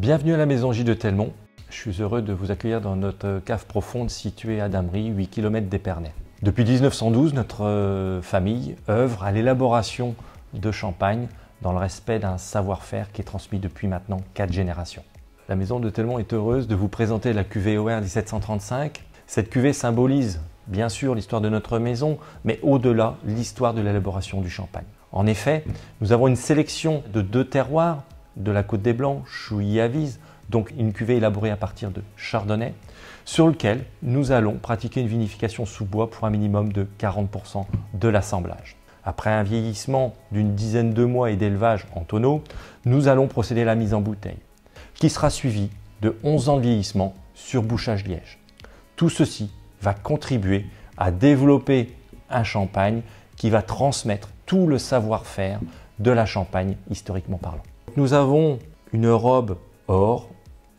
Bienvenue à la maison J de Telmont. Je suis heureux de vous accueillir dans notre cave profonde située à Damery, 8 km d'Épernay. Depuis 1912, notre famille œuvre à l'élaboration de champagne dans le respect d'un savoir-faire qui est transmis depuis maintenant 4 générations. La maison de Telmont est heureuse de vous présenter la cuvée OR 1735. Cette cuvée symbolise bien sûr l'histoire de notre maison, mais au-delà, l'histoire de l'élaboration du champagne. En effet, nous avons une sélection de 2 terroirs, de la Côte des Blancs, Chouilly-Avise, donc une cuvée élaborée à partir de chardonnay, sur lequel nous allons pratiquer une vinification sous bois pour un minimum de 40% de l'assemblage. Après un vieillissement d'une dizaine de mois et d'élevage en tonneau, nous allons procéder à la mise en bouteille, qui sera suivie de 11 ans de vieillissement sur bouchage liège. Tout ceci va contribuer à développer un champagne qui va transmettre tout le savoir-faire de la Champagne historiquement parlant. Nous avons une robe or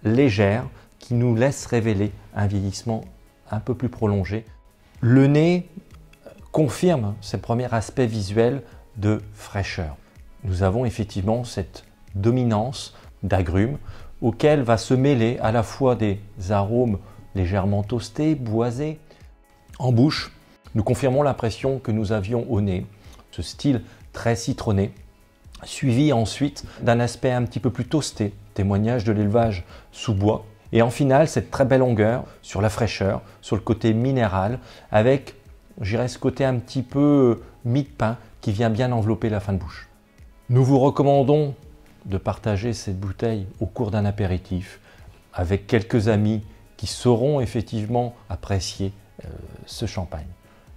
légère qui nous laisse révéler un vieillissement un peu plus prolongé. Le nez confirme ce premier aspect visuel de fraîcheur. Nous avons effectivement cette dominance d'agrumes auquel va se mêler à la fois des arômes légèrement toastés, boisés. En bouche, nous confirmons l'impression que nous avions au nez, ce style très citronné, suivi ensuite d'un aspect un petit peu plus toasté, témoignage de l'élevage sous bois. Et en finale, cette très belle longueur sur la fraîcheur, sur le côté minéral, avec, je dirais, ce côté un petit peu mie de pain qui vient bien envelopper la fin de bouche. Nous vous recommandons de partager cette bouteille au cours d'un apéritif avec quelques amis qui sauront effectivement apprécier ce champagne.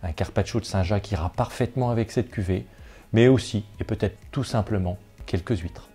Un Carpaccio de Saint-Jacques ira parfaitement avec cette cuvée, mais aussi et peut-être tout simplement quelques huîtres.